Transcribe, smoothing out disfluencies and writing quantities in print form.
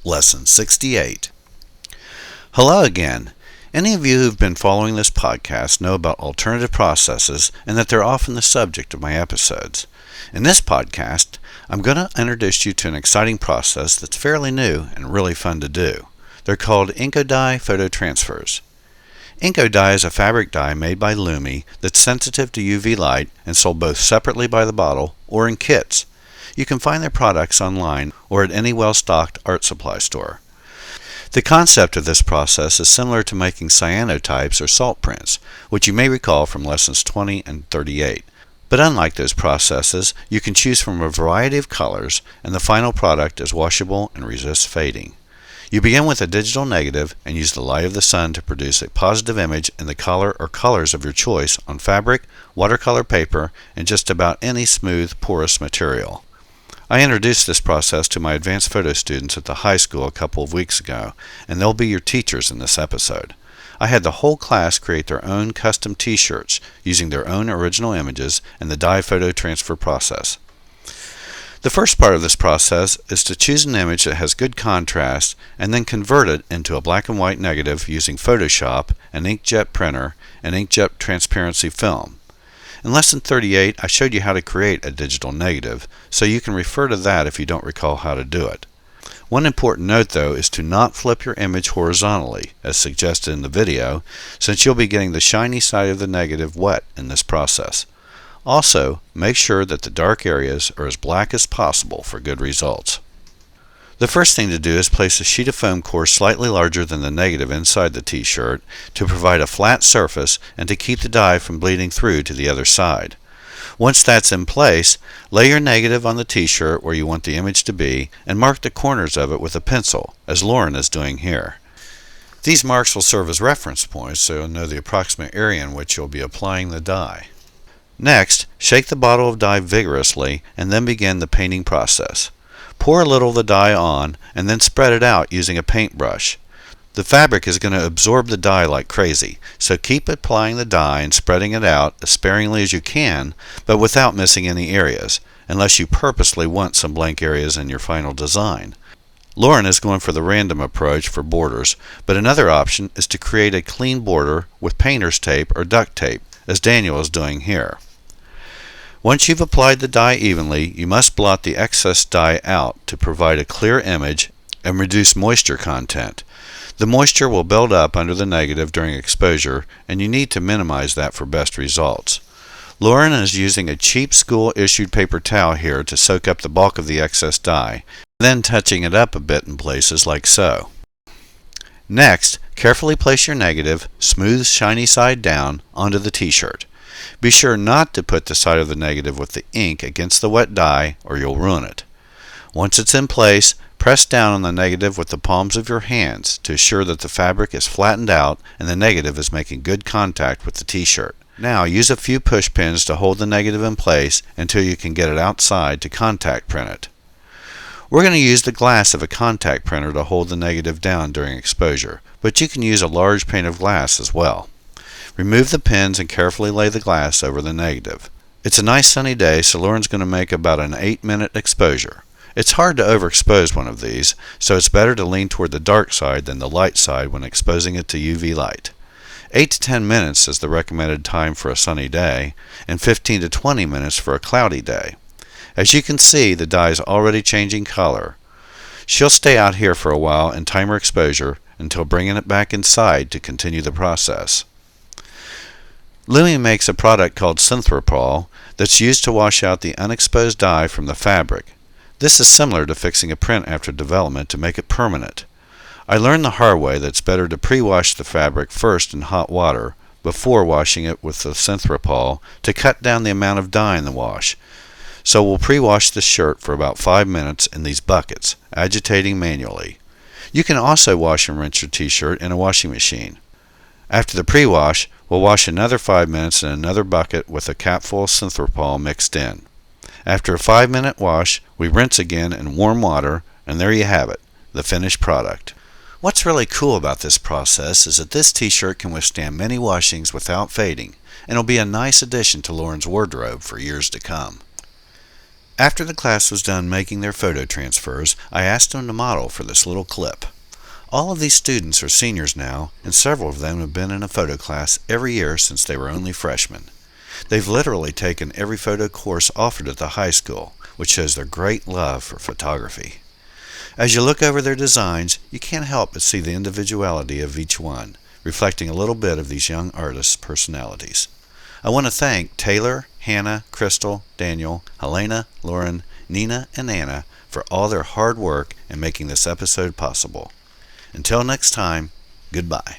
Lesson 68. Hello again. Any of you who've been following this podcast know about alternative processes and that they're often the subject of my episodes. In this podcast, I'm going to introduce you to an exciting process that's fairly new and really fun to do. They're called Inkodye phototransfers. Inkodye is a fabric dye made by Lumi that's sensitive to UV light and sold both separately by the bottle or in kits. You can find their products online or at any well-stocked art supply store. The concept of this process is similar to making cyanotypes or salt prints, which you may recall from lessons 20 and 38. But unlike those processes, you can choose from a variety of colors, and the final product is washable and resists fading. You begin with a digital negative and use the light of the sun to produce a positive image in the color or colors of your choice on fabric, watercolor paper, and just about any smooth, porous material. I introduced this process to my advanced photo students at the high school a couple of weeks ago, and they'll be your teachers in this episode. I had the whole class create their own custom t-shirts using their own original images and the dye photo transfer process. The first part of this process is to choose an image that has good contrast and then convert it into a black and white negative using Photoshop, an inkjet printer, and inkjet transparency film. In Lesson 38, I showed you how to create a digital negative, so you can refer to that if you don't recall how to do it. One important note, though, is to not flip your image horizontally, as suggested in the video, since you'll be getting the shiny side of the negative wet in this process. Also, make sure that the dark areas are as black as possible for good results. The first thing to do is place a sheet of foam core slightly larger than the negative inside the t-shirt to provide a flat surface and to keep the dye from bleeding through to the other side. Once that's in place, lay your negative on the t-shirt where you want the image to be and mark the corners of it with a pencil, as Lauren is doing here. These marks will serve as reference points so you'll know the approximate area in which you'll be applying the dye. Next, shake the bottle of dye vigorously and then begin the painting process. Pour a little of the dye on and then spread it out using a paintbrush. The fabric is going to absorb the dye like crazy, so keep applying the dye and spreading it out as sparingly as you can, but without missing any areas, unless you purposely want some blank areas in your final design. Lauren is going for the random approach for borders, but another option is to create a clean border with painter's tape or duct tape, as Daniel is doing here. Once you've applied the dye evenly, you must blot the excess dye out to provide a clear image and reduce moisture content. The moisture will build up under the negative during exposure, and you need to minimize that for best results. Lauren is using a cheap school-issued paper towel here to soak up the bulk of the excess dye, then touching it up a bit in places like so. Next, carefully place your negative, smooth shiny side down, onto the t-shirt. Be sure not to put the side of the negative with the ink against the wet dye or you'll ruin it. Once it's in place, press down on the negative with the palms of your hands to assure that the fabric is flattened out and the negative is making good contact with the t-shirt. Now use a few push pins to hold the negative in place until you can get it outside to contact print it. We're going to use the glass of a contact printer to hold the negative down during exposure, but you can use a large pane of glass as well. Remove the pins and carefully lay the glass over the negative. It's a nice sunny day, so Lauren's going to make about an 8-minute exposure. It's hard to overexpose one of these, so it's better to lean toward the dark side than the light side when exposing it to UV light. 8 to 10 minutes is the recommended time for a sunny day, and 15 to 20 minutes for a cloudy day. As you can see, the dye is already changing color. She'll stay out here for a while and time her exposure until bringing it back inside to continue the process. Lumi makes a product called Synthropol that's used to wash out the unexposed dye from the fabric. This is similar to fixing a print after development to make it permanent. I learned the hard way that it's better to pre-wash the fabric first in hot water before washing it with the Synthropol to cut down the amount of dye in the wash. So we'll pre-wash the shirt for about 5 minutes in these buckets, agitating manually. You can also wash and rinse your t-shirt in a washing machine. After the pre-wash, we'll wash another 5 minutes in another bucket with a capful of Synthropol mixed in. After a 5-minute wash, we rinse again in warm water, and there you have it, the finished product. What's really cool about this process is that this t-shirt can withstand many washings without fading, and it'll be a nice addition to Lauren's wardrobe for years to come. After the class was done making their photo transfers, I asked them to model for this little clip. All of these students are seniors now, and several of them have been in a photo class every year since they were only freshmen. They've literally taken every photo course offered at the high school, which shows their great love for photography. As you look over their designs, you can't help but see the individuality of each one, reflecting a little bit of these young artists' personalities. I want to thank Taylor, Hannah, Crystal, Daniel, Helena, Lauren, Nina, and Anna for all their hard work in making this episode possible. Until next time, goodbye.